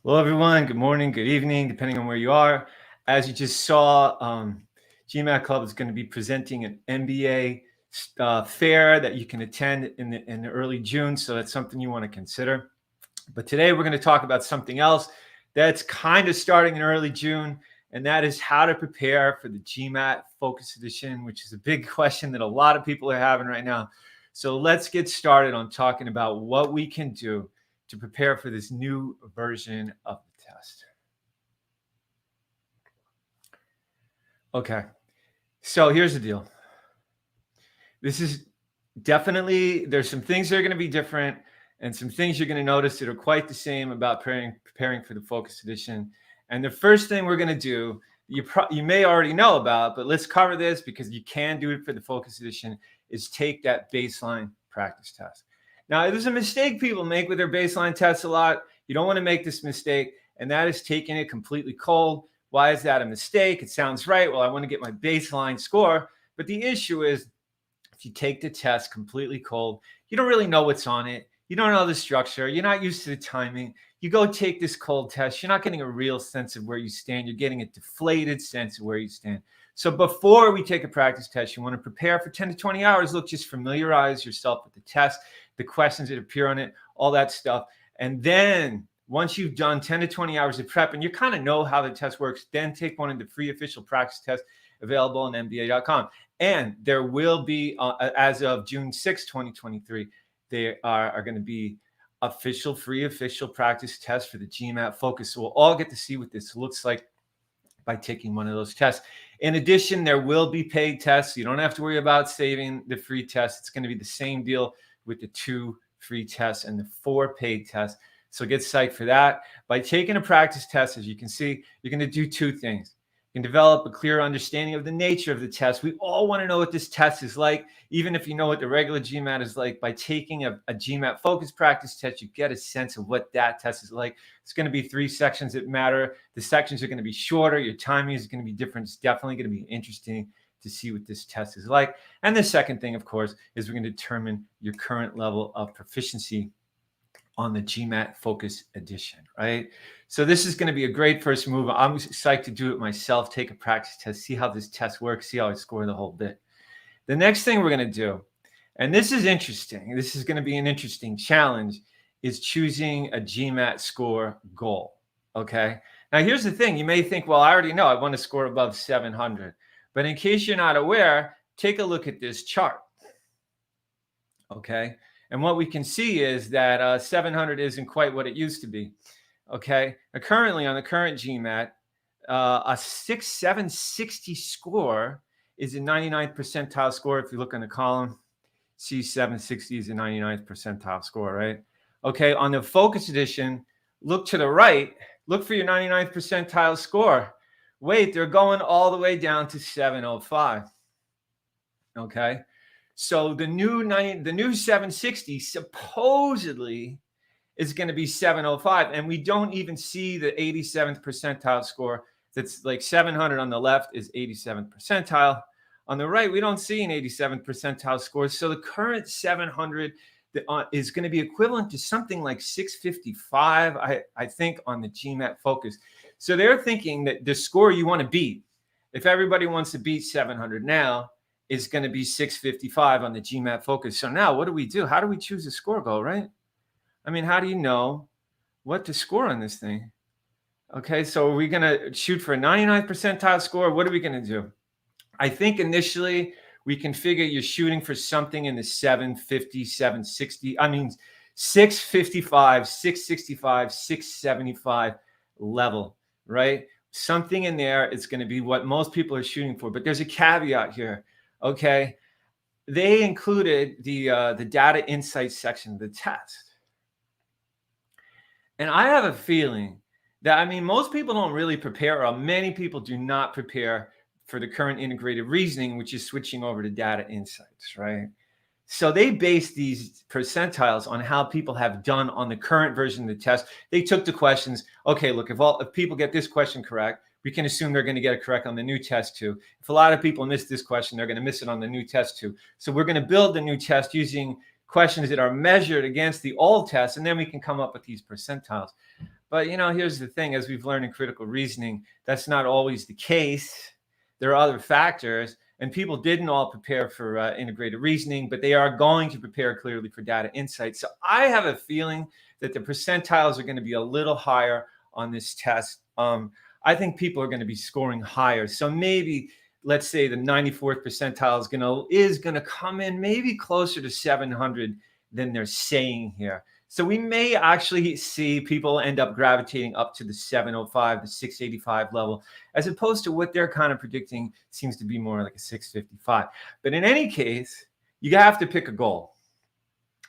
Hello, everyone. Good morning, good evening, depending on where you are. As you just saw, GMAT Club is going to be presenting an MBA fair that you can attend in early June. So that's something you want to consider. But today we're going to talk about something else that's kind of starting in early June, and that is how to prepare for the GMAT Focus Edition, which is a big question that a lot of people are having right now. So let's get started on talking about what we can do to prepare for this new version of the test. Okay, so here's the deal. This is definitely, there's some things that are going to be different and some things you're going to notice that are quite the same about preparing for the Focus Edition. And the first thing we're going to do, you may already know about, but let's cover this because you can do it for the Focus Edition, is take that baseline practice test. Now, there's a mistake people make with their baseline tests a lot. You don't want to make this mistake, and that is taking it completely cold. Why is that a mistake? It sounds right. Well, I want to get my baseline score. But the issue is, if you take the test completely cold, you don't really know what's on it. You don't know the structure. You're not used to the timing. You go take this cold test. You're not getting a real sense of where you stand. You're getting a deflated sense of where you stand. So before we take a practice test, you want to prepare for 10 to 20 hours. Look, just familiarize yourself with the test, the questions that appear on it, all that stuff. And then once you've done 10 to 20 hours of prep and you kind of know how the test works, then take one of the free official practice tests available on MBA.com. And there will be, as of June 6, 2023, there are going to be free official practice tests for the GMAT Focus. So we'll all get to see what this looks like by taking one of those tests. In addition, there will be paid tests. You don't have to worry about saving the free tests. It's going to be the same deal with the 2 free tests and the 4 paid tests. So get psyched for that. By taking a practice test, as you can see, you're going to do 2 things. You can develop a clear understanding of the nature of the test. We all want to know what this test is like, even if you know what the regular GMAT is like. By taking a GMAT focus practice test, you get a sense of what that test is like. It's going to be 3 sections that matter. The sections are going to be shorter. Your timing is going to be different. It's definitely going to be interesting to see what this test is like. And the second thing, of course, is we're going to determine your current level of proficiency on the GMAT Focus Edition, right? So this is going to be a great first move. I'm psyched to do it myself, take a practice test, see how this test works, see how I score the whole bit. The next thing we're going to do, and this is interesting, this is going to be an interesting challenge, is choosing a GMAT score goal, okay? Now, here's the thing. You may think, well, I already know I want to score above 700. But in case you're not aware, take a look at this chart, okay? And what we can see is that 700 isn't quite what it used to be. Okay. Now, currently on the current GMAT, a 760 score is a 99th percentile score. If you look on the column, see 760 is a 99th percentile score, right? Okay. On the Focus Edition, look to the right, look for your 99th percentile score. Wait, they're going all the way down to 705. Okay. So the new 760 supposedly is going to be 705, and we don't even see the 87th percentile score. That's like 700 on the left is 87th percentile. On the right, we don't see an 87th percentile score. So the current 700 is going to be equivalent to something like 655, I think, on the GMAT Focus. So they're thinking that the score you want to beat, if everybody wants to beat 700 now, is going to be 655 on the GMAT Focus. So now what do we do? How do we choose a score goal, right? I mean, how do you know what to score on this thing? Okay, so are we going to shoot for a 99th percentile score? What are we going to do? I think initially we can figure you're shooting for something in the 750, 760. I mean, 655, 665, 675 level, right? Something in there is going to be what most people are shooting for. But there's a caveat here. Okay, they included the data insights section of the test. And I have a feeling that, I mean, most people don't really prepare, or many people do not prepare for the current integrated reasoning, which is switching over to data insights, right? So they base these percentiles on how people have done on the current version of the test. They took the questions. Okay, look, if people get this question correct, we can assume they're going to get it correct on the new test too. If a lot of people miss this question, they're going to miss it on the new test too. So we're going to build the new test using questions that are measured against the old test, and then we can come up with these percentiles. But, here's the thing, as we've learned in critical reasoning, that's not always the case. There are other factors, and people didn't all prepare for integrated reasoning, but they are going to prepare clearly for data insight. So I have a feeling that the percentiles are going to be a little higher on this test. I think people are going to be scoring higher. So maybe, let's say the 94th percentile is going to come in maybe closer to 700 than they're saying here. So we may actually see people end up gravitating up to the 705, the 685 level, as opposed to what they're kind of predicting seems to be more like a 655. But in any case, you have to pick a goal,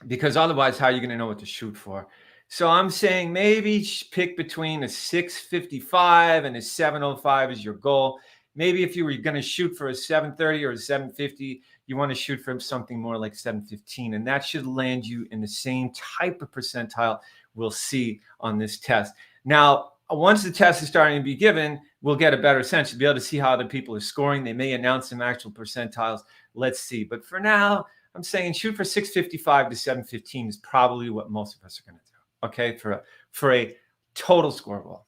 because otherwise, how are you going to know what to shoot for? So I'm saying maybe pick between a 655 and a 705 is your goal. Maybe if you were going to shoot for a 730 or a 750, you want to shoot for something more like 715. And that should land you in the same type of percentile we'll see on this test. Now, once the test is starting to be given, we'll get a better sense. You'll be able to see how the people are scoring. They may announce some actual percentiles. Let's see. But for now, I'm saying shoot for 655 to 715 is probably what most of us are going to do. Okay, for a total score goal.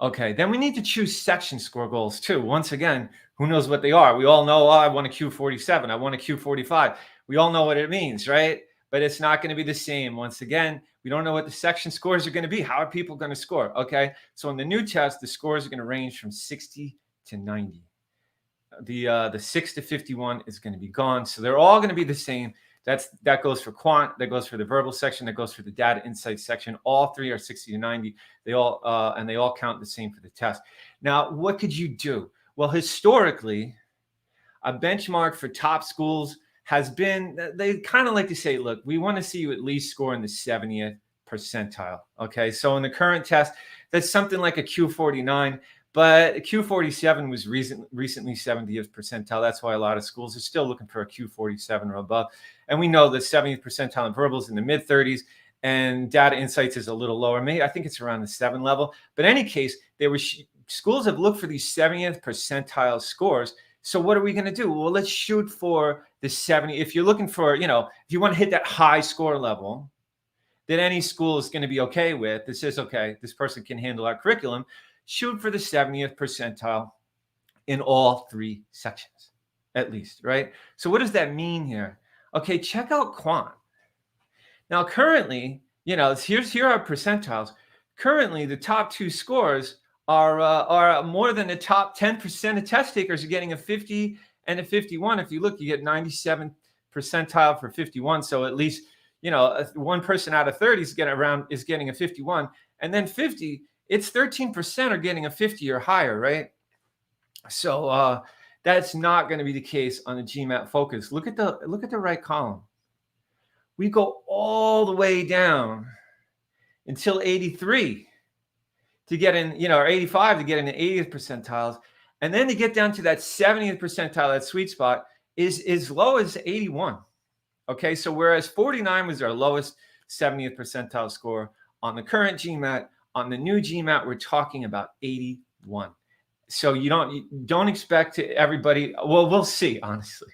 Okay, then we need to choose section score goals too. Once again, who knows what they are? We all know, I want a Q47, I want a Q45. We all know what it means, right? But it's not going to be the same. Once again, we don't know what the section scores are going to be. How are people going to score? Okay, so in the new test, the scores are going to range from 60 to 90. The 6 to 51 is going to be gone. So they're all going to be the same. That goes for quant, that goes for the verbal section, that goes for the data insight section. All three are 60 to 90. They all count the same for the test. Now, what could you do? Well, historically, a benchmark for top schools has been, they kind of like to say, look, we want to see you at least score in the 70th percentile. Okay, so in the current test, that's something like a Q49. But Q47 was recently 70th percentile. That's why a lot of schools are still looking for a Q47 or above. And we know the 70th percentile in verbals in the mid-30s, and data insights is a little lower. Maybe I think it's around the 7 level. But in any case, schools have looked for these 70th percentile scores. So what are we going to do? Well, let's shoot for the 70. If you're looking for, if you want to hit that high score level that any school is going to be okay with, that says, okay, this person can handle our curriculum, shoot for the 70th percentile in all three sections, at least, right? So what does that mean here? Okay, check out quant. Now, currently, here are percentiles. Currently, the top two scores are more than the top 10% of test takers are getting a 50 and a 51. If you look, you get 97th percentile for 51. So at least, one person out of 30 is getting a 51, and then 50. It's 13% are getting a 50 or higher, right? So that's not going to be the case on the GMAT Focus. Look at the right column. We go all the way down until 83 to get in, or 85 to get in the 80th percentiles, and then to get down to that 70th percentile, that sweet spot, is as low as 81. Okay, so whereas 49 was our lowest 70th percentile score on the current GMAT, on the new GMAT, we're talking about 81. So you don't expect everybody. Well, we'll see, honestly.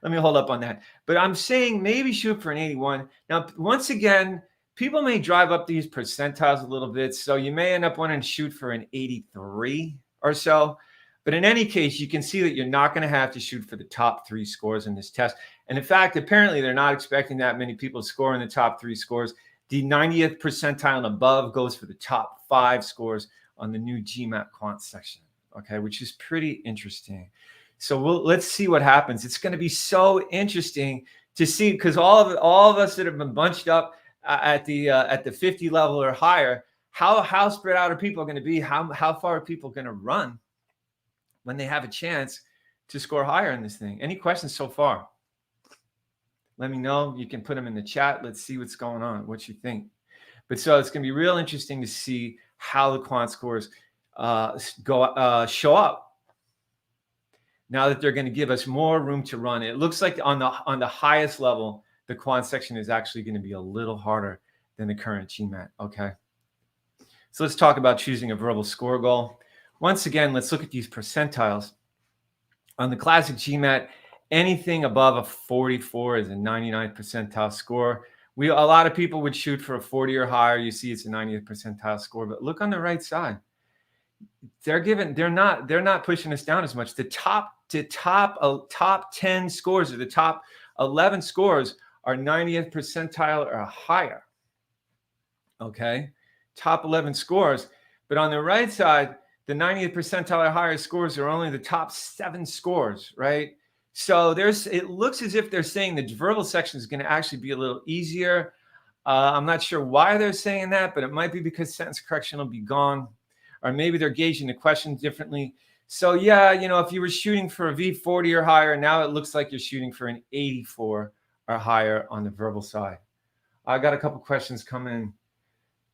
Let me hold up on that. But I'm saying maybe shoot for an 81. Now, once again, people may drive up these percentiles a little bit. So you may end up wanting to shoot for an 83 or so. But in any case, you can see that you're not going to have to shoot for the top three scores in this test. And in fact, apparently, they're not expecting that many people to score in the top three scores. The 90th percentile and above goes for the top 5 scores on the new GMAT quant section, okay, which is pretty interesting. So let's see what happens. It's going to be so interesting to see, because all of us that have been bunched up at the 50 level or higher, how spread out are people going to be? How far are people going to run when they have a chance to score higher in this thing? Any questions so far? Let me know. You can put them in the chat. Let's see what's going on, what you think. But so it's going to be real interesting to see how the quant scores show up now that they're going to give us more room to run. It looks like on the highest level, the quant section is actually going to be a little harder than the current GMAT. Okay. So let's talk about choosing a verbal score goal. Once again, let's look at these percentiles. On the classic GMAT, anything above a 44 is a 99th percentile score. A lot of people would shoot for a 40 or higher. You see it's a 90th percentile score, but look on the right side. They're not pushing us down as much. The top 10 scores or the top 11 scores are 90th percentile or higher. Okay, top 11 scores. But on the right side, the 90th percentile or higher scores are only the top 7 scores, right? So it looks as if they're saying the verbal section is going to actually be a little easier. I'm not sure why they're saying that, but it might be because sentence correction will be gone, or maybe they're gauging the question differently. So yeah, if you were shooting for a V40 or higher, now it looks like you're shooting for an 84 or higher on the verbal side. I got a couple questions coming.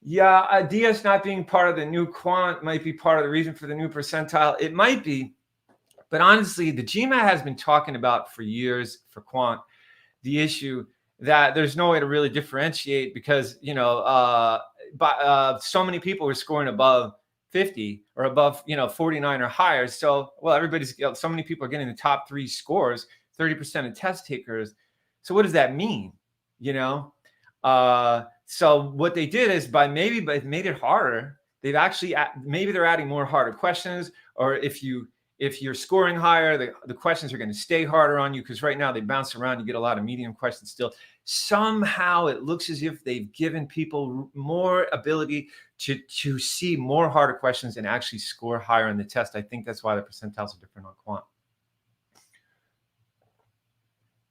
Yeah, DS not being part of the new quant might be part of the reason for the new percentile. It might be, but honestly, the GMAT has been talking about for years for quant the issue that there's no way to really differentiate because so many people were scoring above 50 or above 49 or higher. So so many people are getting the top 3 scores, 30% of test takers. So what does that mean? So what they did is but it made it harder. They've actually maybe they're adding more harder questions, or if you're scoring higher, the questions are going to stay harder on you because right now they bounce around. You get a lot of medium questions still. Somehow it looks as if they've given people more ability to see more harder questions and actually score higher in the test. I think that's why the percentiles are different on quant.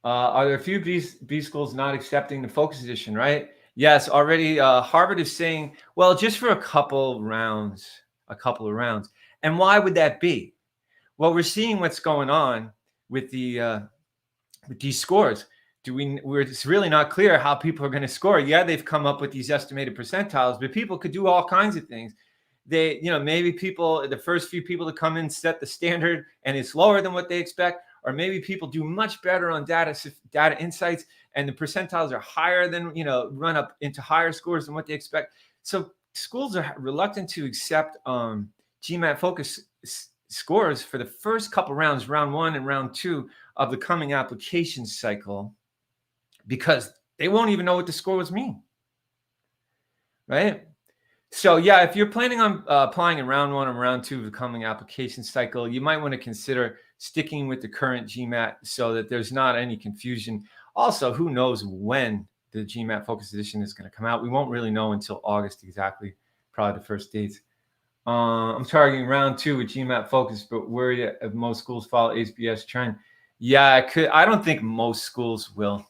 Are there a few B schools not accepting the Focus Edition, right? Yes, already Harvard is saying, well, just for a couple of rounds. And why would that be? Well, we're seeing what's going on with these scores. It's really not clear how people are going to score. Yeah, they've come up with these estimated percentiles, but people could do all kinds of things. Maybe the first few people to come in set the standard and it's lower than what they expect, or maybe people do much better on data insights and the percentiles are higher than, run up into higher scores than what they expect. So schools are reluctant to accept GMAT Focus scores for the first couple rounds, round 1 and round 2 of the coming application cycle, because they won't even know what the scores mean, right? So yeah, if you're planning on applying in round 1 or round 2 of the coming application cycle, you might want to consider sticking with the current GMAT so that there's not any confusion. Also, who knows when the GMAT Focus Edition is going to come out? We won't really know until August exactly, probably the first dates. I'm targeting round 2 with GMAT Focus, but worried if most schools follow HBS trend. Yeah, I don't think most schools will.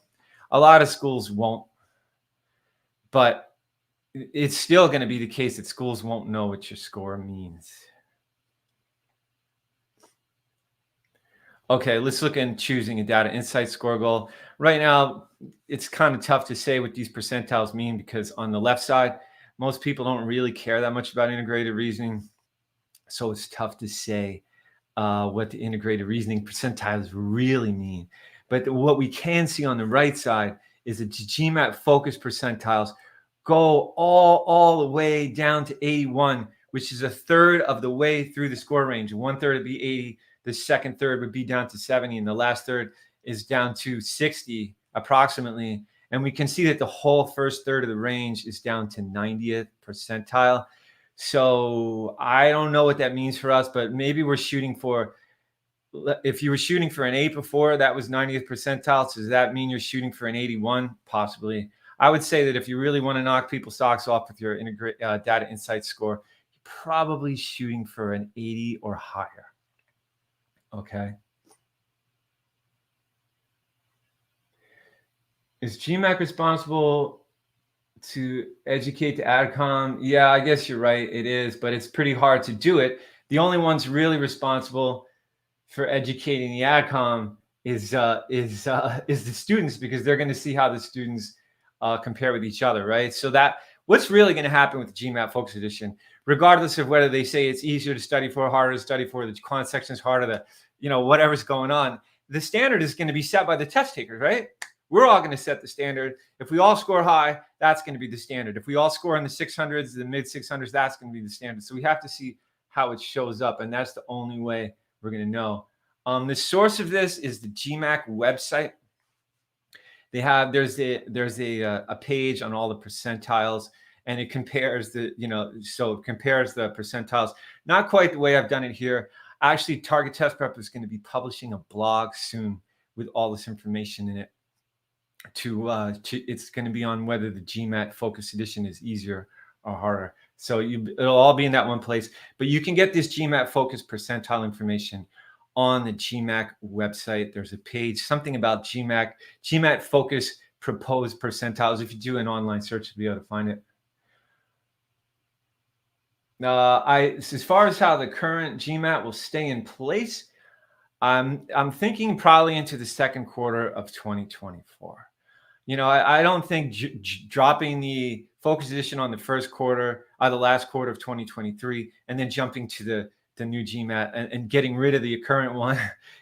A lot of schools won't. But it's still going to be the case that schools won't know what your score means. Okay, let's look at choosing a data insight score goal. Right now, it's kind of tough to say what these percentiles mean because on the left side, most people don't really care that much about integrated reasoning. So it's tough to say what the integrated reasoning percentiles really mean. But what we can see on the right side is the GMAT Focus percentiles go all the way down to 81, which is a third of the way through the score range. 1/3 would be 80. The second third would be down to 70, and the last third is down to 60 approximately. And we can see that the whole first third of the range is down to 90th percentile. So I don't know what that means for us, but maybe we're shooting for, if you were shooting for an 8 before, that was 90th percentile. So does that mean you're shooting for an 81? Possibly. I would say that if you really want to knock people's socks off with your data insight score, you're probably shooting for an 80 or higher. Okay. Is GMAT responsible to educate the AdCom? Yeah, I guess you're right. It is, but it's pretty hard to do it. The only ones really responsible for educating the AdCom is the students, because they're going to see how the students compare with each other, right? So what's really going to happen with the GMAT Focus Edition, regardless of whether they say it's easier to study for, harder to study for, the quant section is harder, whatever's going on, the standard is going to be set by the test takers, right? We're all going to set the standard. If we all score high, that's going to be the standard. If we all score in the 600s, the mid 600s, that's going to be the standard. So we have to see how it shows up, and that's the only way we're going to know. The source of this is the GMAT website. there's a page on all the percentiles, and it compares the percentiles. Not quite the way I've done it here. Actually, Target Test Prep is going to be publishing a blog soon with all this information in it. It's going to be on whether the GMAT Focus Edition is easier or harder. So it'll all be in that one place. But you can get this GMAT Focus percentile information on the GMAT website. There's a page, something about GMAT Focus proposed percentiles. If you do an online search, you'll be able to find it. As far as how the current GMAT will stay in place, I'm thinking probably into the second quarter of 2024. I don't think dropping the Focus Edition on the first quarter, the last quarter of 2023, and then jumping to the new GMAT and getting rid of the current one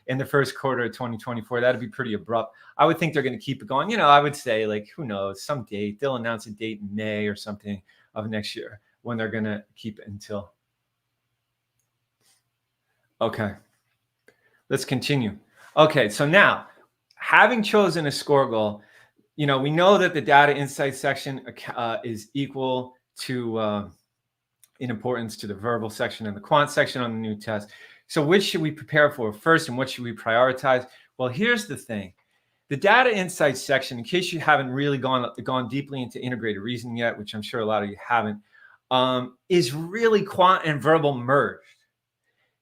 in the first quarter of 2024, that'd be pretty abrupt. I would think they're going to keep it going. I would say, like, who knows, some date. They'll announce a date in May or something of next year when they're going to keep it until. Okay, let's continue. Okay, so now, having chosen a score goal, we know that the data insights section is equal to in importance to the verbal section and the quant section on the new test. So which should we prepare for first, and what should we prioritize? Well, here's the thing. The data insights section, in case you haven't really gone deeply into integrated reasoning yet, which I'm sure a lot of you haven't, is really quant and verbal merged.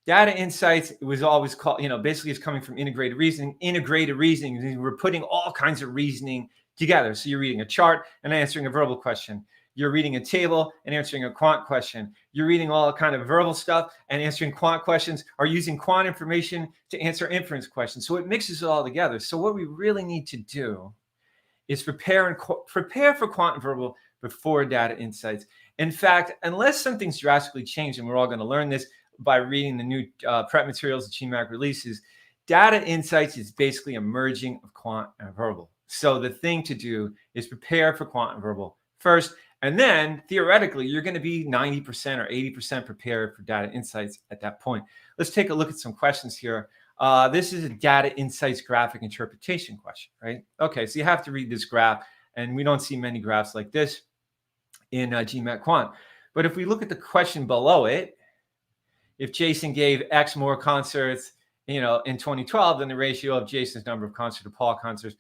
Data insights, it was always called, basically it's coming from integrated reasoning. Integrated reasoning, we're putting all kinds of reasoning together. So you're reading a chart and answering a verbal question. You're reading a table and answering a quant question. You're reading all kind of verbal stuff and answering quant questions, or using quant information to answer inference questions. So it mixes it all together. So what we really need to do is prepare for quant and verbal before data insights. In fact, unless something's drastically changed, and we're all going to learn this by reading the new prep materials that GMAT releases, data insights is basically a merging of quant and verbal. So the thing to do is prepare for quant and verbal first, and then theoretically, you're going to be 90% or 80% prepared for data insights at that point. Let's take a look at some questions here. This is a data insights graphic interpretation question, right? Okay, so you have to read this graph, and we don't see many graphs like this in GMAT Quant. But if we look at the question below it, if Jason gave X more concerts, in 2012, then the ratio of Jason's number of concerts to Paul concerts,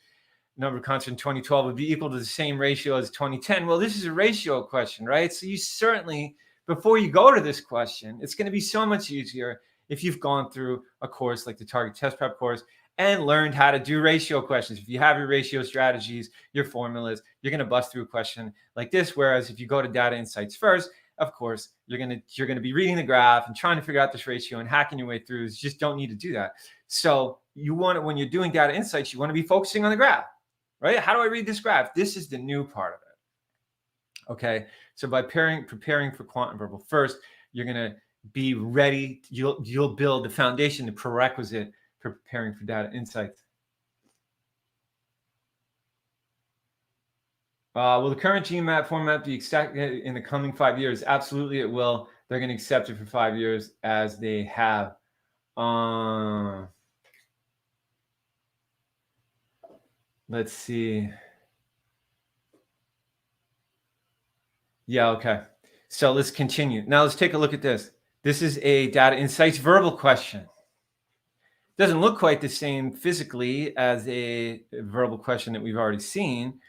number of concerts in 2012 would be equal to the same ratio as 2010. Well, this is a ratio question, right? So you certainly, before you go to this question, it's going to be so much easier if you've gone through a course like the Target Test Prep course and learned how to do ratio questions. If you have your ratio strategies, your formulas, you're going to bust through a question like this. Whereas if you go to data insights first, of course, you're going to be reading the graph and trying to figure out this ratio and hacking your way through. You just don't need to do that. So you want to, when you're doing data insights, you want to be focusing on the graph, right? How do I read this graph? This is the new part of it. Okay. So by preparing for quant and verbal first, you're going to be ready. You'll build the foundation, the prerequisite for preparing for data insights. Will the current GMAT format be accepted in the coming 5 years? Absolutely, it will. They're going to accept it for 5 years as they have. Let's see. Yeah, okay. So let's continue. Now let's take a look at this. This is a data insights verbal question. Doesn't look quite the same physically as a verbal question that we've already seen.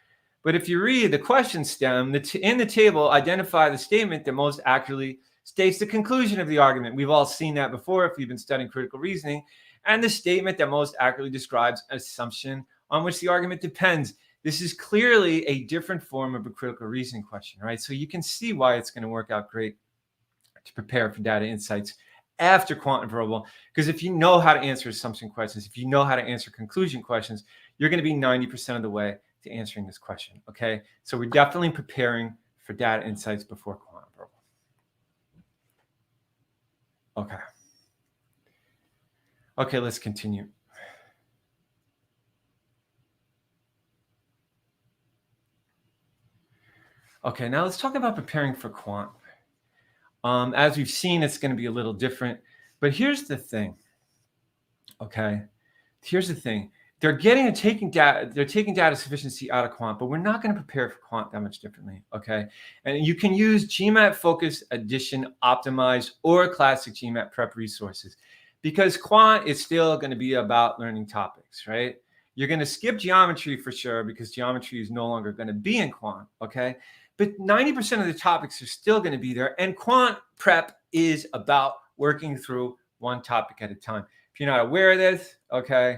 But if you read the question stem, in the table, identify the statement that most accurately states the conclusion of the argument. We've all seen that before if you've been studying critical reasoning. And the statement that most accurately describes an assumption on which the argument depends. This is clearly a different form of a critical reasoning question, right? So you can see why it's going to work out great to prepare for data insights after quant and verbal. Because if you know how to answer assumption questions, if you know how to answer conclusion questions, you're going to be 90% of the way to answering this question, okay? So we're definitely preparing for data insights before quant and verbal. Okay. Okay, let's continue. Okay, now let's talk about preparing for quant. As we've seen, it's going to be a little different, but here's the thing, okay? Here's the thing. they're taking data sufficiency out of quant, but we're not going to prepare for quant that much differently, okay? And you can use GMAT Focus Edition Optimized or Classic GMAT Prep resources, because quant is still going to be about learning topics, right? You're going to skip geometry for sure, because geometry is no longer going to be in quant, okay? But 90% of the topics are still going to be there, and quant prep is about working through one topic at a time. If you're not aware of this, okay,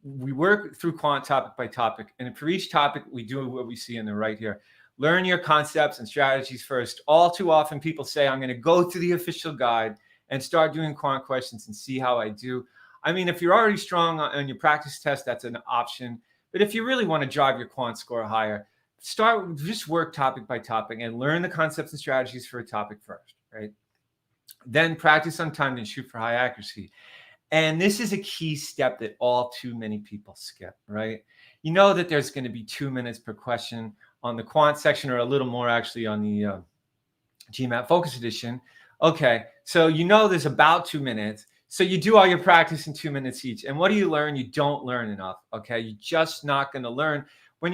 we work through quant topic by topic, and for each topic, we do what we see in the right here. Learn your concepts and strategies first. All too often, people say, I'm going to go through the official guide and start doing quant questions and see how I do. I mean, if you're already strong on your practice test, that's an option. But if you really want to drive your quant score higher, just work topic by topic and learn the concepts and strategies for a topic first, right? Then practice on time and shoot for high accuracy. And this is a key step that all too many people skip, right? You know that there's going to be 2 minutes per question on the quant section, or a little more actually on the GMAT Focus Edition. Okay, so you know there's about 2 minutes. So you do all your practice in 2 minutes each. And what do you learn? You don't learn enough, okay? You're just not going to learn. When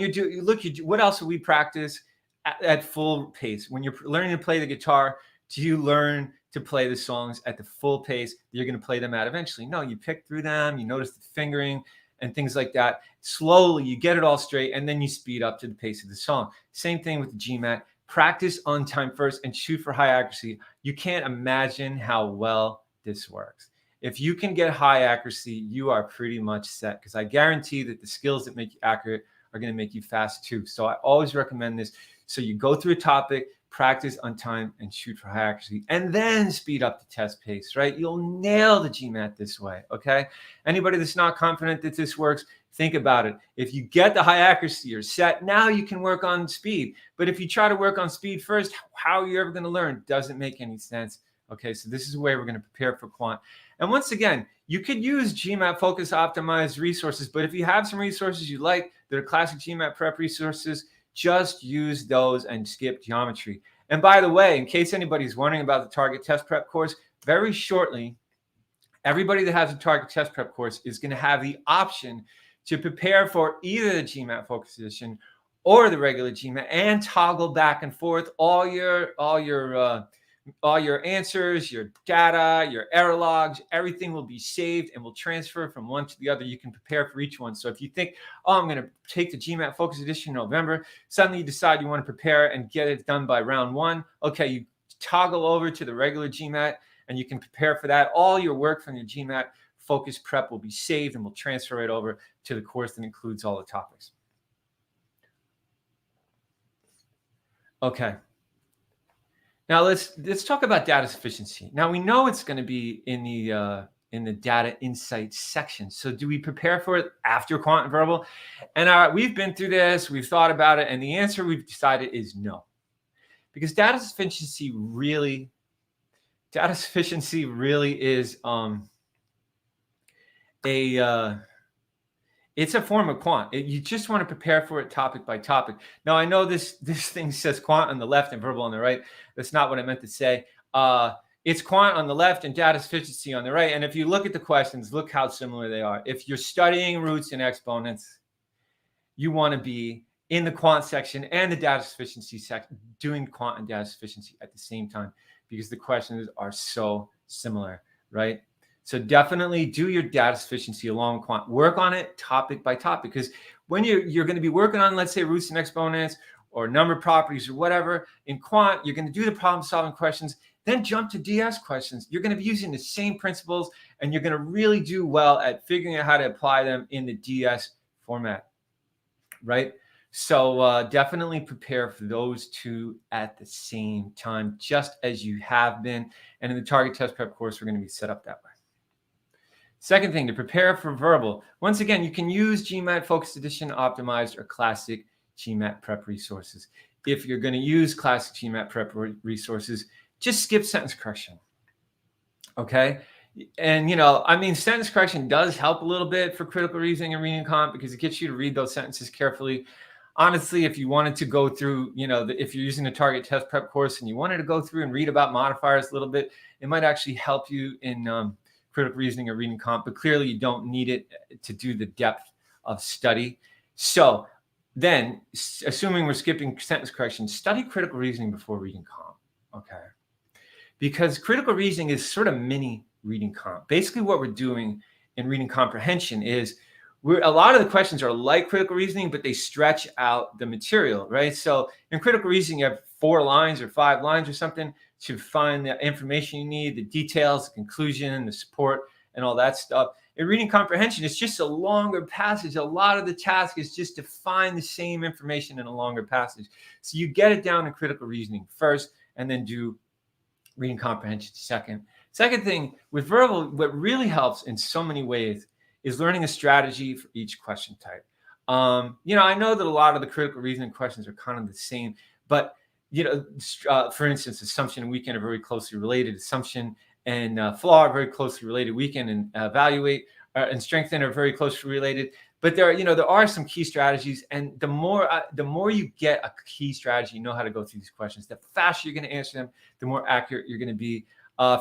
what else do we practice at full pace? When you're learning to play the guitar, do you learn to play the songs at the full pace you're going to play them at eventually? No, you pick through them, you notice the fingering and things like that. Slowly, you get it all straight, and then you speed up to the pace of the song. Same thing with the GMAT. Practice on time first and shoot for high accuracy. You can't imagine how well this works. If you can get high accuracy, you are pretty much set, because I guarantee that the skills that make you accurate are going to make you fast too. So I always recommend this. So you go through a topic, practice on time, and shoot for high accuracy, and then speed up the test pace, right? You'll nail the GMAT this way, okay? Anybody that's not confident that this works, think about it. If you get the high accuracy, you're set. Now you can work on speed. But if you try to work on speed first, how are you ever going to learn? Doesn't make any sense. Okay, so this is the way we're going to prepare for quant. And once again, you could use GMAT Focus Optimized resources, but if you have some resources you like that are classic GMAT prep resources, just use those and skip geometry. And by the way, in case anybody's wondering about the Target Test Prep course, very shortly, everybody that has a Target Test Prep course is going to have the option to prepare for either the GMAT Focus Edition or the regular GMAT, and toggle back and forth all your answers, your data, your error logs, everything will be saved and will transfer from one to the other. You can prepare for each one. So if you think, oh, I'm going to take the GMAT Focus Edition in November, suddenly you decide you want to prepare and get it done by round one. Okay, you toggle over to the regular GMAT and you can prepare for that. All your work from your GMAT Focus Prep will be saved and will transfer right over to the course that includes all the topics. Okay. Now let's talk about data sufficiency. Now we know it's going to be in the data insights section. So do we prepare for it after quant and verbal? And we've been through this, we've thought about it, and the answer we've decided is no, because data sufficiency really is it's a form of quant. You just want to prepare for it topic by topic. Now, I know this thing says quant on the left and verbal on the right. That's not what I meant to say. It's quant on the left and data sufficiency on the right. And if you look at the questions, look how similar they are. If you're studying roots and exponents, you want to be in the quant section and the data sufficiency section, doing quant and data sufficiency at the same time, because the questions are so similar, right? So definitely do your data sufficiency along with quant. Work on it topic by topic, because when you're going to be working on, let's say, roots and exponents or number properties or whatever, in quant, you're going to do the problem solving questions, then jump to DS questions. You're going to be using the same principles, and you're going to really do well at figuring out how to apply them in the DS format, right? So definitely prepare for those two at the same time, just as you have been. And in the Target Test Prep course, we're going to be set up that way. Second thing, to prepare for verbal. Once again, you can use GMAT Focus Edition Optimized or Classic GMAT Prep resources. If you're going to use Classic GMAT Prep resources, just skip sentence correction. Okay? And, sentence correction does help a little bit for critical reasoning and reading comp, because it gets you to read those sentences carefully. Honestly, if you wanted to go through, if you're using a Target Test Prep course and you wanted to go through and read about modifiers a little bit, it might actually help you in critical reasoning or reading comp, but clearly you don't need it to do the depth of study. So then, assuming we're skipping sentence correction, study critical reasoning before reading comp, okay? Because critical reasoning is sort of mini reading comp. Basically what we're doing in reading comprehension is a lot of the questions are like critical reasoning, but they stretch out the material, right? So in critical reasoning, you have 4 lines or 5 lines or something to find the information you need, the details, the conclusion, the support, and all that stuff. In reading comprehension, it's just a longer passage. A lot of the task is just to find the same information in a longer passage. So you get it down in critical reasoning first, and then do reading comprehension second. Second thing, with verbal, what really helps in so many ways is learning a strategy for each question type. I know that a lot of the critical reasoning questions are kind of the same, but for instance, assumption and weekend are very closely related. Assumption and flaw are very closely related. Weekend and evaluate and strengthen are very closely related. But there are some key strategies, and the more you get a key strategy, you know how to go through these questions, the faster you're going to answer them, the more accurate you're going to be.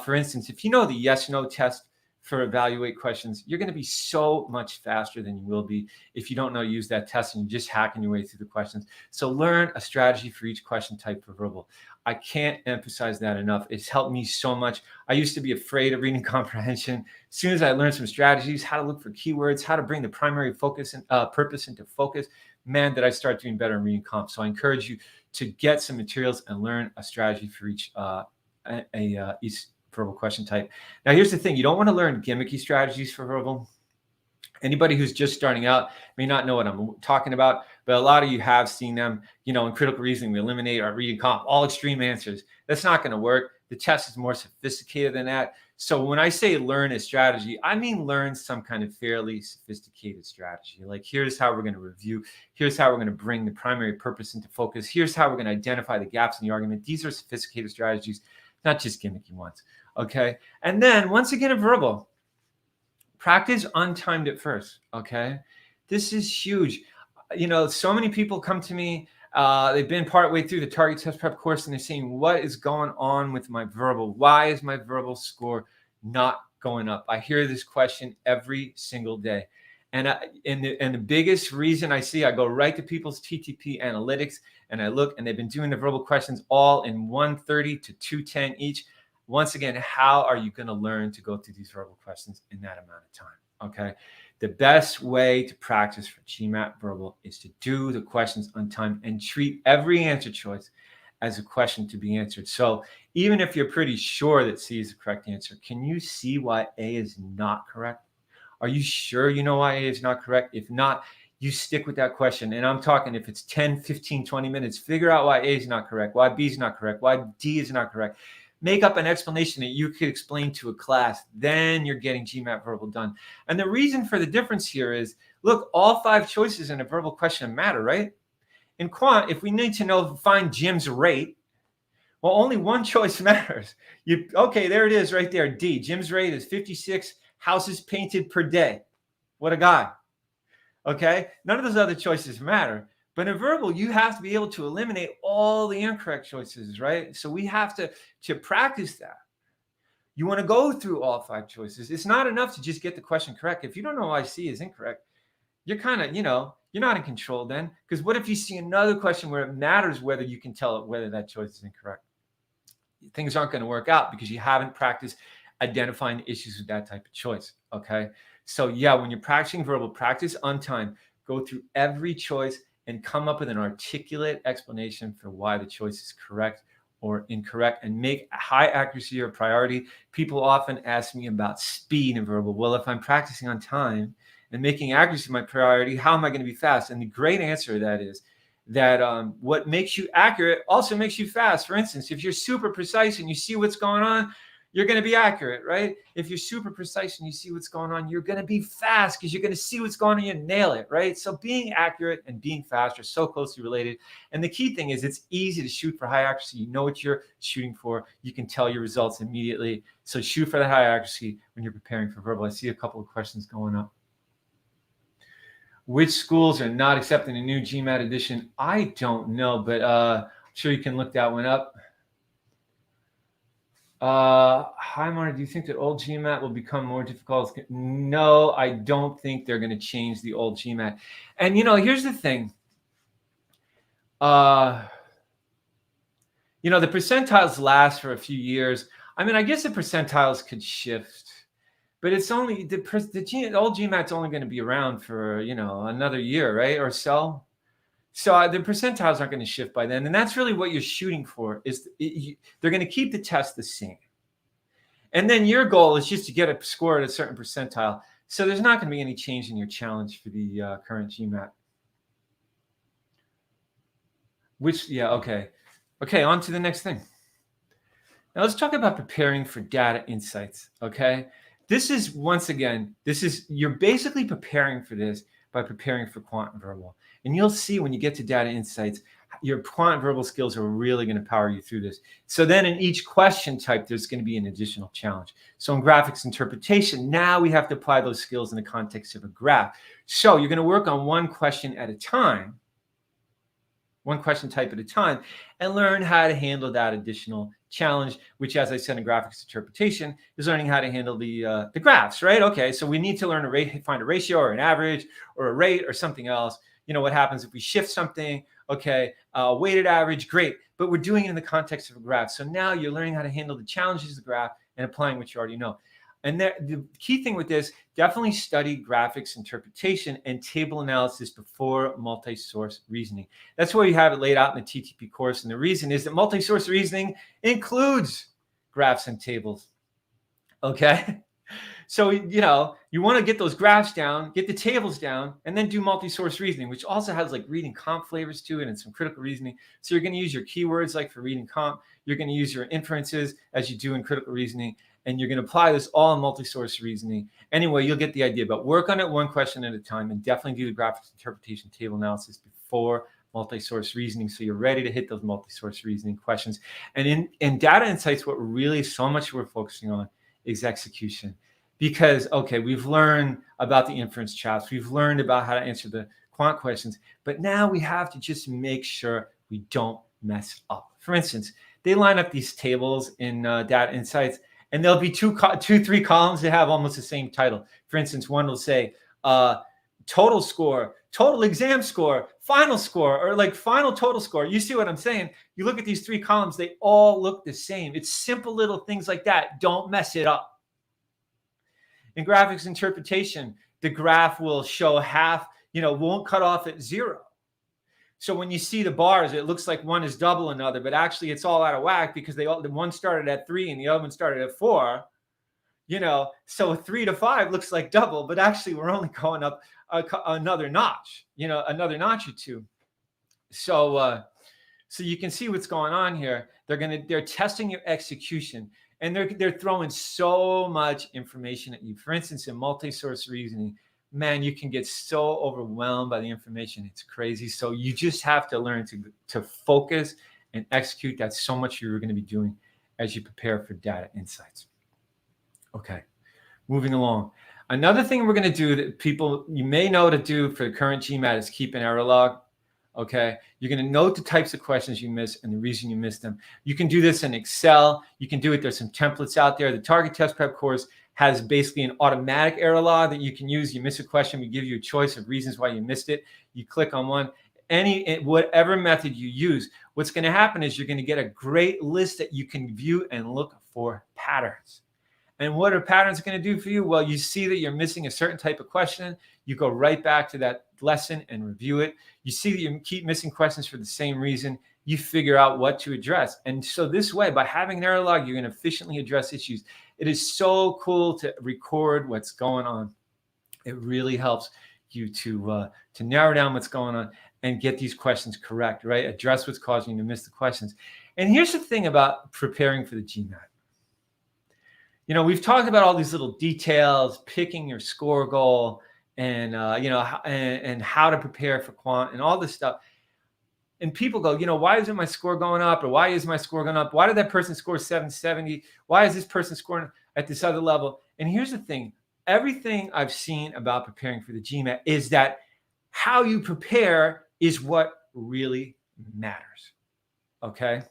For instance, if you know the yes/no test for evaluate questions, you're going to be so much faster than you will be if you don't know use that test and you're just hacking your way through the questions. So learn a strategy for each question type for verbal. I can't emphasize that enough. It's helped me so much. I used to be afraid of reading comprehension. As soon as I learned some strategies, how to look for keywords, how to bring the primary focus and purpose into focus, man, did I start doing better in reading comp. So I encourage you to get some materials and learn a strategy for each verbal question type. Now, here's the thing. You don't want to learn gimmicky strategies for verbal. Anybody who's just starting out may not know what I'm talking about, but a lot of you have seen them. In critical reasoning, we eliminate our reading comp, all extreme answers. That's not going to work. The test is more sophisticated than that. So when I say learn a strategy, I mean learn some kind of fairly sophisticated strategy. Like, here's how we're going to review. Here's how we're going to bring the primary purpose into focus. Here's how we're going to identify the gaps in the argument. These are sophisticated strategies, not just gimmicky ones. Okay. And then once again, a verbal. Practice untimed at first, okay? This is huge. So many people come to me, they've been partway through the target test prep course, and they're saying, what is going on with my verbal? Why is my verbal score not going up? I hear this question every single day. And the biggest reason I go right to people's TTP analytics, and I look, and they've been doing the verbal questions all in 130 to 210 each. Once again, how are you going to learn to go through these verbal questions in that amount of time? Okay. The best way to practice for GMAT verbal is to do the questions on time and treat every answer choice as a question to be answered. So even if you're pretty sure that C is the correct answer, can you see why A is not correct? Are you sure you know why A is not correct? If not, you stick with that question. And I'm talking if it's 10, 15, 20 minutes, figure out why A is not correct, why B is not correct, why D is not correct. Make up an explanation that you could explain to a class. Then you're getting GMAT verbal done. And the reason for the difference here is, look, all 5 choices in a verbal question matter, right? In quant, if we need to find Jim's rate, well, only one choice matters. Okay, there it is right there, D. Jim's rate is 56 houses painted per day. What a guy. Okay, none of those other choices matter. But in verbal, you have to be able to eliminate all the incorrect choices, right? So we have to practice that. You want to go through all 5 choices. It's not enough to just get the question correct. If you don't know why C is incorrect, you're kind of, you're not in control then. Because what if you see another question where it matters whether you can tell it whether that choice is incorrect? Things aren't going to work out because you haven't practiced identifying issues with that type of choice, okay? So yeah, when you're practicing verbal, practice on time. Go through every choice and come up with an articulate explanation for why the choice is correct or incorrect, and make high accuracy your priority. People often ask me about speed in verbal. Well, if I'm practicing on time and making accuracy my priority, how am I going to be fast? And the great answer to that is that what makes you accurate also makes you fast. For instance, if you're super precise and you see what's going on, you're going to be accurate, right? If you're super precise and you see what's going on, you're going to be fast because you're going to see what's going on and you nail it, right? So being accurate and being fast are so closely related. And the key thing is it's easy to shoot for high accuracy. You know what you're shooting for. You can tell your results immediately. So shoot for that high accuracy when you're preparing for verbal. I see a couple of questions going up. Which schools are not accepting a new GMAT edition? I don't know, but I'm sure you can look that one up. Hi, Marty. Do you think that old GMAT will become more difficult? No, I don't think they're going to change the old GMAT. And here's the thing. The percentiles last for a few years. I mean, I guess the percentiles could shift, but it's only the old GMAT's only going to be around for another year, right, or so. So the percentiles aren't going to shift by then, and that's really what you're shooting for. They're going to keep the test the same, and then your goal is just to get a score at a certain percentile. So there's not going to be any change in your challenge for the current GMAT. Okay, on to the next thing. Now let's talk about preparing for data insights, okay? You're basically preparing for this by preparing for quant and verbal. And you'll see when you get to data insights, your quant and verbal skills are really going to power you through this. So then in each question type, there's going to be an additional challenge. So in graphics interpretation, now we have to apply those skills in the context of a graph. So you're going to work on one question at a time, one question type at a time, and learn how to handle that additional challenge, which, as I said in graphics interpretation, is learning how to handle the graphs, right? Okay, so we need to learn find a ratio or an average or a rate or something else. What happens if we shift something? Okay, weighted average, great. But we're doing it in the context of a graph. So now you're learning how to handle the challenges of the graph and applying what you already know. And the key thing with this, definitely study graphics interpretation and table analysis before multi-source reasoning. That's where you have it laid out in the TTP course. And the reason is that multi-source reasoning includes graphs and tables. Okay? So, you want to get those graphs down, get the tables down, and then do multi-source reasoning, which also has like reading comp flavors to it and some critical reasoning. So you're going to use your keywords like for reading comp. You're going to use your inferences as you do in critical reasoning. And you're going to apply this all in multi-source reasoning. Anyway, you'll get the idea, but work on it one question at a time and definitely do the graphics interpretation table analysis before multi-source reasoning so you're ready to hit those multi-source reasoning questions. And in data insights, what really so much we're focusing on is execution. Because, okay, we've learned about the inference chops. We've learned about how to answer the quant questions. But now we have to just make sure we don't mess up. For instance, they line up these tables in data insights, and there'll be two, three columns that have almost the same title. For instance, one will say total score, total exam score, final score, or like final total score. You see what I'm saying? You look at these three columns, they all look the same. It's simple little things like that. Don't mess it up. In graphics interpretation, the graph will show half, won't cut off at 0. So when you see the bars, it looks like one is double another, but actually it's all out of whack because the one started at 3 and the other one started at 4. So 3 to 5 looks like double, but actually we're only going up another notch, another notch or two. So you can see what's going on here. They're testing your execution. And they're throwing so much information at you. For instance, in multi-source reasoning, man, you can get so overwhelmed by the information. It's crazy. So you just have to learn to focus and execute. That's so much you're going to be doing as you prepare for data insights. Okay, moving along. Another thing we're going to do that you may know to do for the current GMAT is keep an error log. Okay, you're going to note the types of questions you miss and the reason you missed them. You can do this in Excel. You can do it. There's some templates out there. The Target Test Prep course has basically an automatic error log that you can use. You miss a question, we give you a choice of reasons why you missed it. You click on one. Whatever method you use, what's going to happen is you're going to get a great list that you can view and look for patterns. And what are patterns going to do for you? Well, you see that you're missing a certain type of question. You go right back to that lesson and review it. You see that you keep missing questions for the same reason. You figure out what to address. And so this way, by having an error log, you're going to efficiently address issues. It is so cool to record what's going on. It really helps you to narrow down what's going on and get these questions correct, right? Address what's causing you to miss the questions. And here's the thing about preparing for the GMAT. We've talked about all these little details, picking your score goal, and and how to prepare for quant and all this stuff. And people go, why isn't my score going up? Or why is my score going up? Why did that person score 770? Why is this person scoring at this other level? And here's the thing. Everything I've seen about preparing for the GMAT is that how you prepare is what really matters. Okay?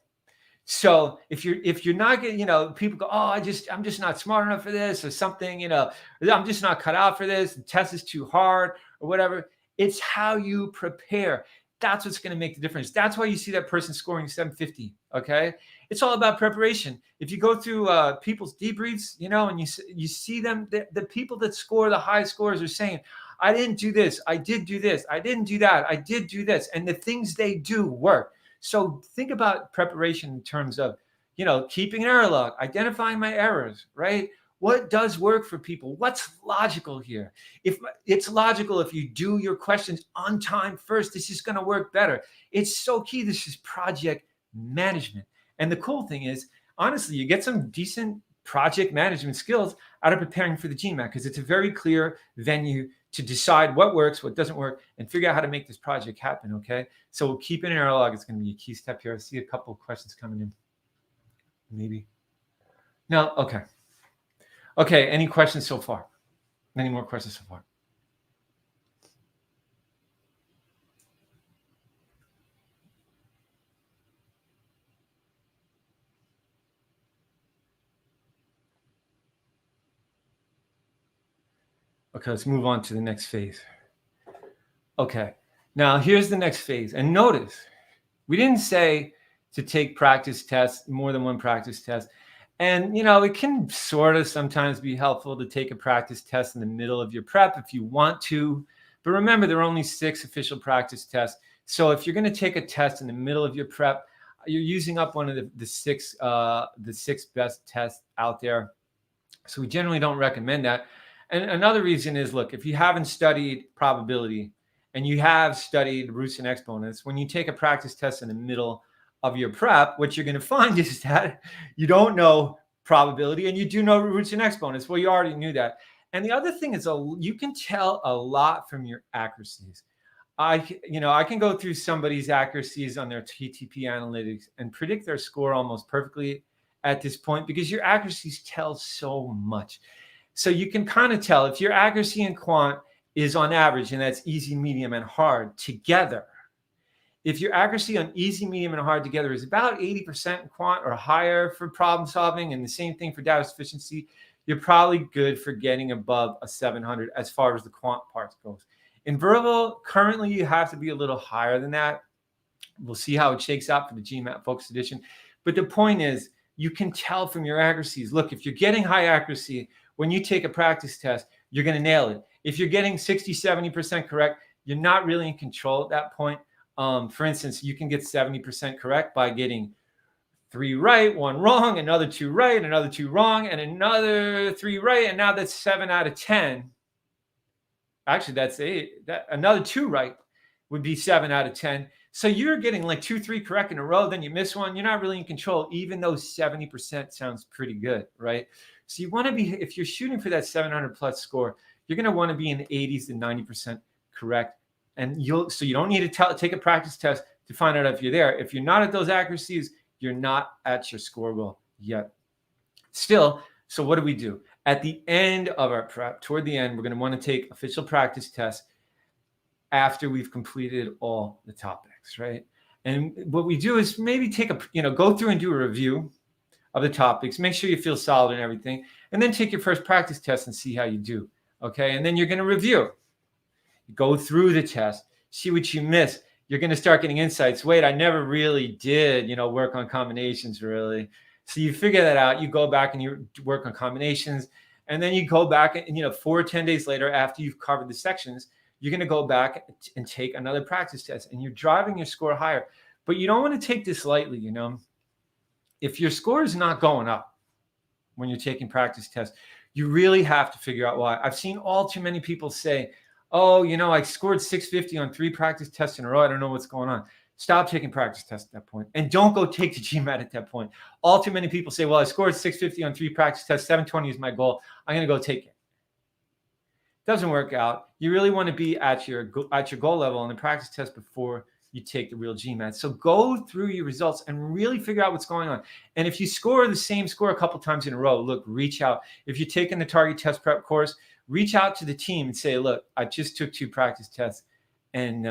So if you're not getting, people go, oh, I'm just not smart enough for this or something, I'm just not cut out for this. The test is too hard or whatever. It's how you prepare. That's what's going to make the difference. That's why you see that person scoring 750. Okay, it's all about preparation. If you go through people's debriefs, and you see them, the people that score the high scores are saying, I didn't do this, I did do this, I didn't do that, I did do this, and the things they do work. So think about preparation in terms of, keeping an error log, identifying my errors, right? What does work for people? What's logical here? If it's logical, if you do your questions on time first, this is going to work better. It's so key. This is project management. And the cool thing is, honestly, you get some decent project management skills out of preparing for the GMAT, because it's a very clear venue to decide what works, what doesn't work, and figure out how to make this project happen, okay? So we'll keep an error log. It's going to be a key step here. I see a couple of questions coming in. Maybe. No, okay. Okay, any questions so far? Any more questions so far? Okay, let's move on to the next phase. Okay, now here's the next phase. And notice, we didn't say to take practice tests, more than one practice test. And, it can sort of sometimes be helpful to take a practice test in the middle of your prep if you want to. But remember, there are only 6 official practice tests. So if you're going to take a test in the middle of your prep, you're using up one of the six best tests out there. So we generally don't recommend that. And another reason is, look, if you haven't studied probability and you have studied roots and exponents, when you take a practice test in the middle of your prep, what you're going to find is that you don't know probability and you do know roots and exponents. Well, you already knew that. And the other thing is, you can tell a lot from your accuracies. I can go through somebody's accuracies on their TTP analytics and predict their score almost perfectly at this point, because your accuracies tell so much. So you can kind of tell if your accuracy in quant is on average, and that's easy, medium, and hard together. If your accuracy on easy, medium, and hard together is about 80% in quant or higher for problem solving, and the same thing for data sufficiency, you're probably good for getting above a 700 as far as the quant part goes. In verbal, currently you have to be a little higher than that. We'll see how it shakes out for the GMAT Focus Edition. But the point is, you can tell from your accuracies. Look, if you're getting high accuracy, when you take a practice test, you're going to nail it. If you're getting 60, 70% correct, you're not really in control at that point. For instance, you can get 70% correct by getting 3 right, 1 wrong, another 2 right, another 2 wrong, and another 3 right. And now that's 7 out of 10. Actually, that's 8. Another 2 right would be 7 out of 10. So you're getting like 2, 3 correct in a row, then you miss one. You're not really in control, even though 70% sounds pretty good, right? So you want to be, if you're shooting for that 700 plus score, you're going to want to be in the 80s to 90% correct. And you don't need to take a practice test to find out if you're there. If you're not at those accuracies, you're not at your score goal yet. Still, so what do? At the end of our prep, toward the end, we're going to want to take official practice tests after we've completed all the topics, right? And what we do is maybe take go through and do a review of the topics, make sure you feel solid and everything, and then take your first practice test and see how you do, okay? And then you're going to review. Go through the test, see what you missed. You're going to start getting insights. Wait, I never really did, work on combinations really. So you figure that out. You go back and you work on combinations, and then you go back and 4 or 10 days later, after you've covered the sections, you're going to go back and take another practice test, and you're driving your score higher. But you don't want to take this lightly, If your score is not going up when you're taking practice tests, you really have to figure out why. I've seen all too many people say, oh, I scored 650 on 3 practice tests in a row. I don't know what's going on. Stop taking practice tests at that point. And don't go take the GMAT at that point. All too many people say, well, I scored 650 on 3 practice tests. 720 is my goal. I'm going to go take it. Doesn't work out. You really want to be at your goal level on the practice test before you take the real GMAT. So go through your results and really figure out what's going on. And if you score the same score a couple times in a row, look, reach out. If you're taking the Target Test Prep course, reach out to the team and say, look, I just took 2 practice tests and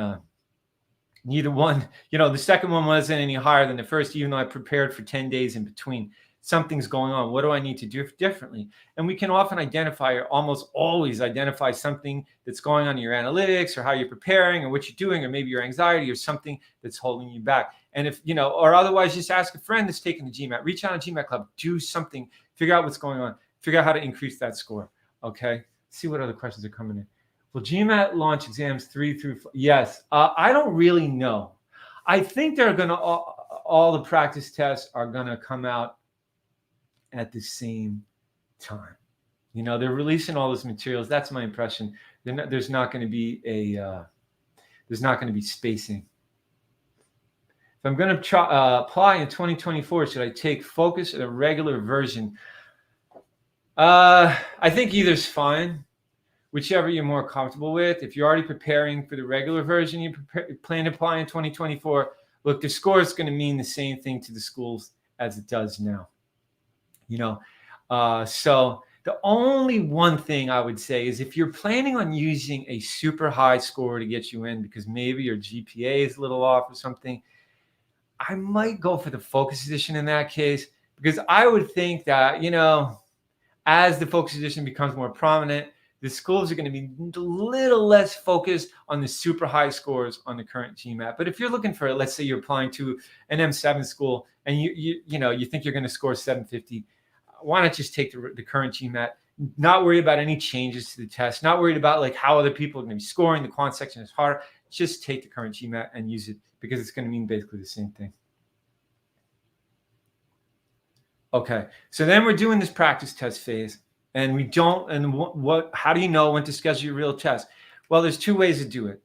Neither one, the second one wasn't any higher than the first, even though I prepared for 10 days in between. Something's going on. What do I need to do differently? And we can often identify, or almost always identify, something that's going on in your analytics, or how you're preparing, or what you're doing, or maybe your anxiety, or something that's holding you back. And if, or otherwise, just ask a friend that's taking the GMAT, reach out to GMAT Club, do something, figure out what's going on, figure out how to increase that score. Okay. See what other questions are coming in. Will GMAT launch exams 3 through 4? Yes. I don't really know. I think they're going to, all the practice tests are going to come out at the same time. They're releasing all those materials. That's my impression. There's not going to be spacing. If I'm going to apply in 2024, should I take Focus or the regular version? I think either's fine, whichever you're more comfortable with. If you're already preparing for the regular version, you plan to apply in 2024, look, the score is going to mean the same thing to the schools as it does now. So the only one thing I would say is, if you're planning on using a super high score to get you in because maybe your GPA is a little off or something, I might go for the Focus Edition in that case, because I would think that, as the Focus Edition becomes more prominent, the schools are going to be a little less focused on the super high scores on the current GMAT. But if you're looking for, let's say you're applying to an M7 school and you think you're going to score 750, why not just take the current GMAT, not worry about any changes to the test, not worried about like how other people are going to be scoring. The quant section is harder. Just take the current GMAT and use it, because it's going to mean basically the same thing. Okay, so then we're doing this practice test phase, and we don't, and how do you know when to schedule your real test? Well, there's two ways to do it.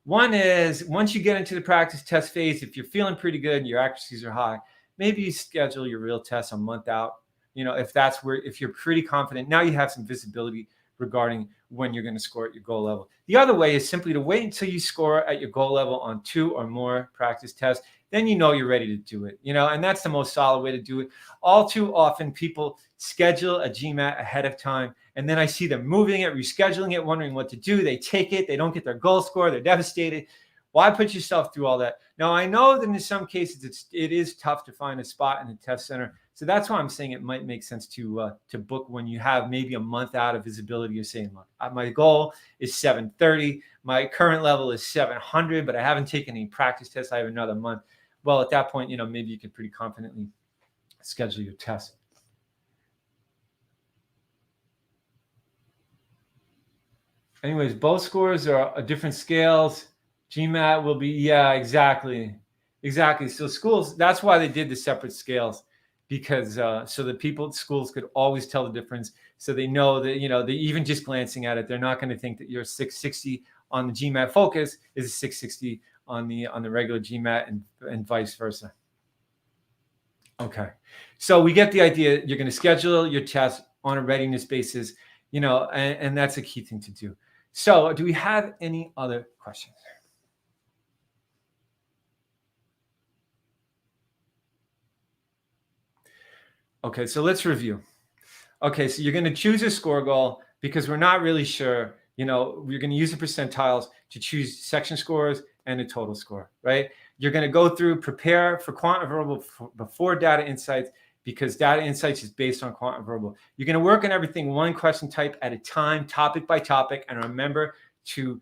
One is, once you get into the practice test phase, if you're feeling pretty good and your accuracies are high, maybe you schedule your real test a month out. If you're pretty confident, now you have some visibility regarding when you're going to score at your goal level. The other way is simply to wait until you score at your goal level on 2 or more practice tests. Then you're ready to do it, and that's the most solid way to do it. All too often, people schedule a GMAT ahead of time, and then I see them moving it, rescheduling it, wondering what to do. They take it, they don't get their goal score, they're devastated. Why put yourself through all that? Now, I know that in some cases it is tough to find a spot in the test center. So that's why I'm saying it might make sense to book when you have maybe a month out of visibility. You're saying, look, my goal is 730. My current level is 700, but I haven't taken any practice tests. I have another month. Well, at that point, maybe you can pretty confidently schedule your test. Anyways, both scores are different scales. GMAT will be, yeah, exactly. So schools, that's why they did the separate scales, because so that schools could always tell the difference. So they know that, they even just glancing at it, they're not going to think that your 660 on the GMAT Focus is a 660 on the regular GMAT, and vice versa. Okay, so we get the idea. You're going to schedule your test on a readiness basis, and that's a key thing to do. So do we have any other questions? Okay, so let's review. Okay, so you're going to choose a score goal because we're not really sure. You're going to use the percentiles to choose section scores and a total score, right? You're going to go through, prepare for quant and verbal before data insights, because data insights is based on quant and verbal. You're going to work on everything one question type at a time, topic by topic, and remember to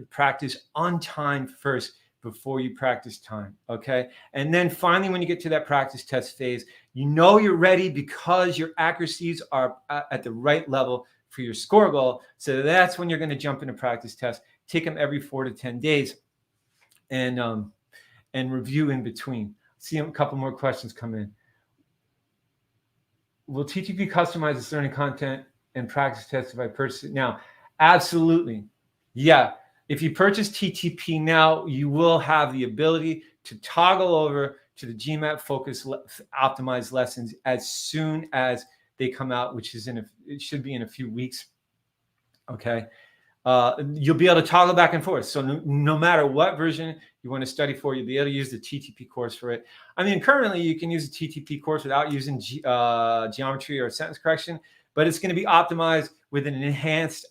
practice on time first before you practice time, okay? And then finally, when you get to that practice test phase, you're ready because your accuracies are at the right level for your score goal. So that's when you're going to jump into practice tests. Take them every 4 to 10 days, and review in between. See a couple more questions come in. Will TTP customize its learning content and practice tests if I purchase it now? Absolutely. Yeah. If you purchase TTP now, you will have the ability to toggle over to the GMAT Focus optimized lessons as soon as they come out, which is it should be in a few weeks. Okay. You'll be able to toggle back and forth. So no matter what version you want to study for, you'll be able to use the TTP course for it. I mean, currently you can use the TTP course without using geometry or sentence correction, but it's going to be optimized with an enhanced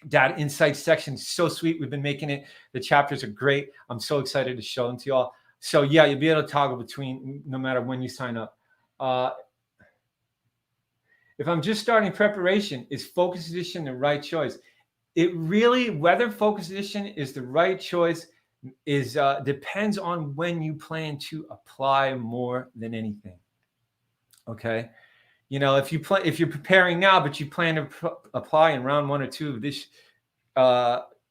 Data Insights section is so sweet. We've been making it. The chapters are great. I'm so excited to show them to y'all. So yeah, you'll be able to toggle between no matter when you sign up. If I'm just starting preparation, is Focus Edition the right choice? It really, whether Focus Edition is the right choice is depends on when you plan to apply more than anything. Okay. You know, if you're preparing now, but you plan to apply in round 1 or 2 of this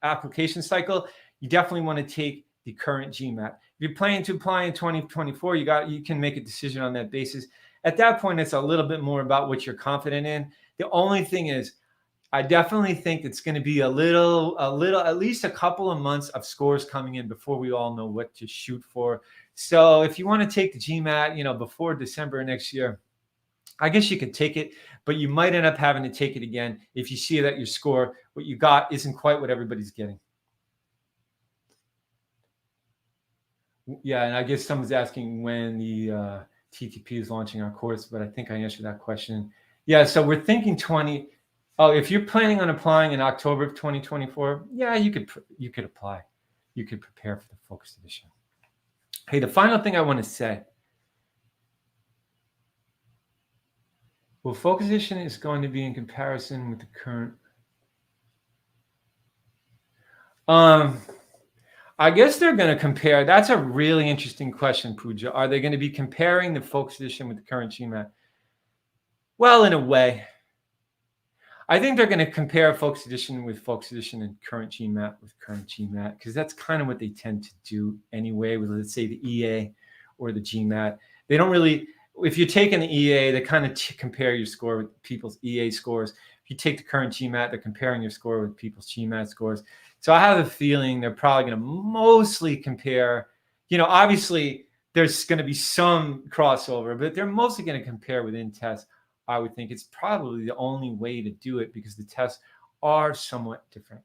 application cycle, you definitely want to take the current GMAT. If you're planning to apply in 2024, you can make a decision on that basis. At that point, it's a little bit more about what you're confident in. The only thing is, I definitely think it's going to be a little, at least a couple of months of scores coming in before we all know what to shoot for. So if you want to take the GMAT, you know, before December next year, I guess you could take it, but you might end up having to take it again if you see that your score, what you got, isn't quite what everybody's getting. Yeah, and I guess someone's asking when the TTP is launching our course, but I think I answered that question. Yeah, so we're thinking if you're planning on applying in October of 2024, yeah, you could apply. You could prepare for the Focus Edition. Hey, the final thing I want to say. Well, Focus Edition is going to be in comparison with the current. I guess they're going to compare. That's a really interesting question, Pooja. Are they going to be comparing the Focus Edition with the current GMAT? Well, in a way. I think they're going to compare Focus Edition with Focus Edition and current GMAT with current GMAT, because that's kind of what they tend to do anyway with, let's say, the EA or the GMAT. They don't really, if you're taking the EA, they kind of compare your score with people's EA scores. If you take the current GMAT, they're comparing your score with people's GMAT scores. So I have a feeling they're probably going to mostly compare, you know, obviously there's going to be some crossover, but they're mostly going to compare within tests. I would think it's probably the only way to do it because the tests are somewhat different.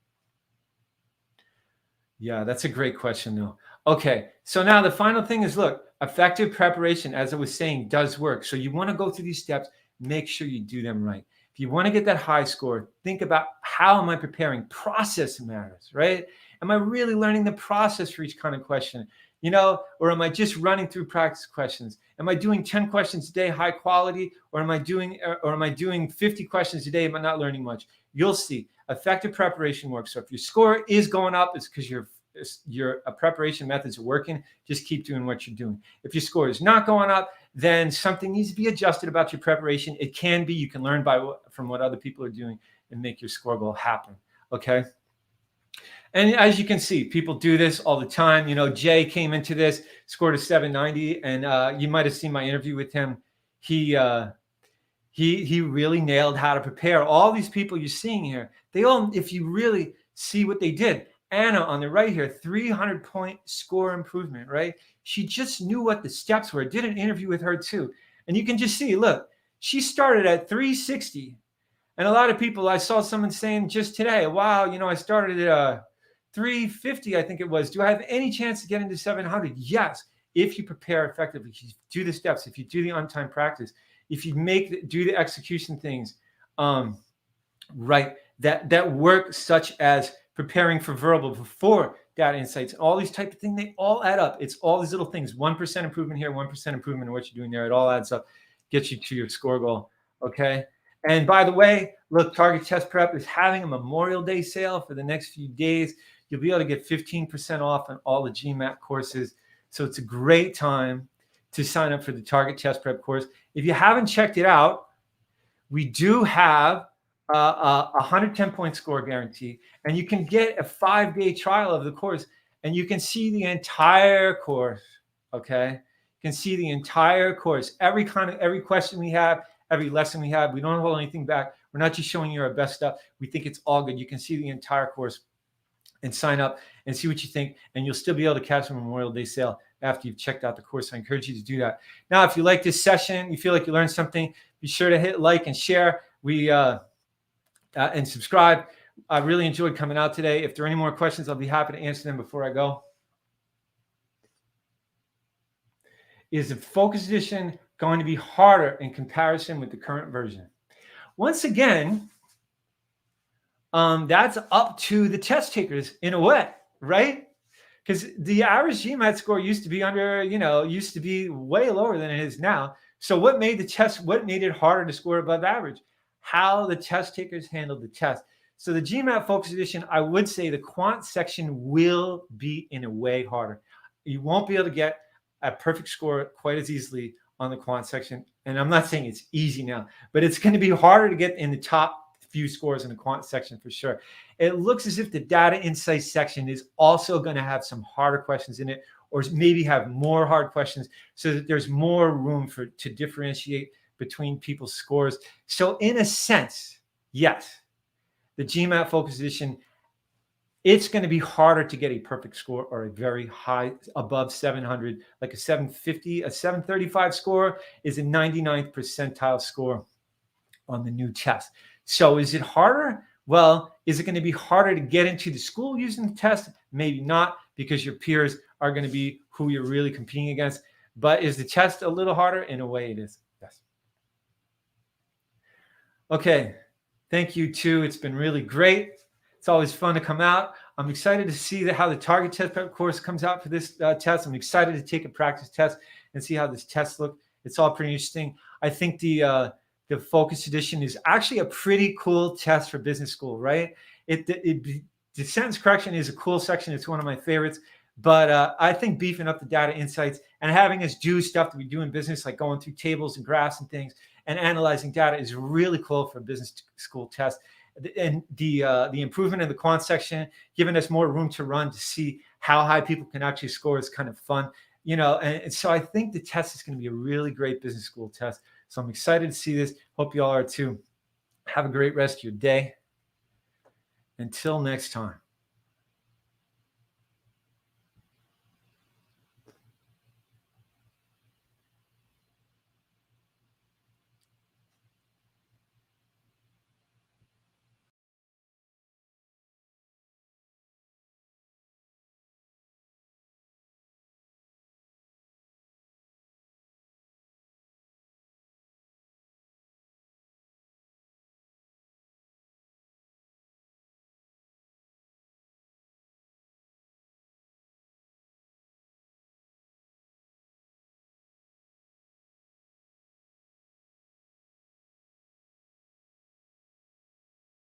Yeah, that's a great question, though. Okay, so now the final thing is, look, effective preparation, as I was saying, does work. So you want to go through these steps, make sure you do them right. If you want to get that high score, think about, how am I preparing? Process matters, right? Am I really learning the process for each kind of question? You know, or am I just running through practice questions? Am I doing 10 questions a day, high quality, or am I doing 50 questions a day, but not learning much? You'll see effective preparation works. So if your score is going up, it's because your preparation methods are working. Just keep doing what you're doing. If your score is not going up, then something needs to be adjusted about your preparation. It can be, you can learn from what other people are doing and make your score goal happen. Okay. And as you can see, people do this all the time. You know, Jay came into this, scored a 790, and you might have seen my interview with him. He really nailed how to prepare. All these people you're seeing here, they all, if you really see what they did, Anna on the right here, 300-point score improvement, right? She just knew what the steps were. Did an interview with her too. And you can just see, look, she started at 360. And a lot of people, I saw someone saying just today, wow, you know, I started at 350, I think it was. Do I have any chance to get into 700? Yes, if you prepare effectively, if you do the steps, if you do the on-time practice, if you do the execution things, right, that work, such as preparing for verbal before data insights, all these type of things, they all add up. It's all these little things, 1% improvement here, 1% improvement in what you're doing there. It all adds up, gets you to your score goal, okay? And by the way, look, Target Test Prep is having a Memorial Day sale for the next few days. You'll be able to get 15% off on all the GMAT courses. So it's a great time to sign up for the Target Test Prep course. If you haven't checked it out, we do have a 110-point score guarantee, and you can get a 5-day trial of the course, and you can see the entire course, okay? You can see the entire course, every question we have, every lesson we have. We don't hold anything back. We're not just showing you our best stuff. We think it's all good. You can see the entire course and sign up and see what you think, and you'll still be able to catch a Memorial Day sale after you've checked out the course. I encourage you to do that. Now, if you like this session, you feel like you learned something, be sure to hit like and share. And subscribe. I really enjoyed coming out today. If there are any more questions, I'll be happy to answer them before I go. Is the Focus Edition going to be harder in comparison with the current version? Once again, That's up to the test takers in a way, right? Because the average GMAT score used to be used to be way lower than it is now. So what made it harder to score above average? How the test takers handled the test. So the GMAT Focus Edition, I would say the quant section will be in a way harder. You won't be able to get a perfect score quite as easily on the quant section. And I'm not saying it's easy now, but it's going to be harder to get in the top few scores in the quant section for sure. It looks as if the data insights section is also going to have some harder questions in it, or maybe have more hard questions, so that there's more room to differentiate between people's scores. So in a sense, yes, the GMAT Focus Edition, it's going to be harder to get a perfect score or a very high above 700, like a 750, a 735 score is a 99th percentile score on the new test. So is it harder? Well, is it going to be harder to get into the school using the test? Maybe not, because your peers are going to be who you're really competing against. But is the test a little harder? In a way, it is. Yes. Okay. Thank you, too. It's been really great. It's always fun to come out. I'm excited to see how the target test prep course comes out for this test. I'm excited to take a practice test and see how this test looks. It's all pretty interesting. I think the Focus Edition is actually a pretty cool test for business school, right? The sentence correction is a cool section. It's one of my favorites. But I think beefing up the data insights and having us do stuff that we do in business, like going through tables and graphs and things and analyzing data, is really cool for a business school test. And the improvement in the quant section, giving us more room to run to see how high people can actually score, is kind of fun. And so I think the test is going to be a really great business school test. So I'm excited to see this. Hope you all are too. Have a great rest of your day. Until next time.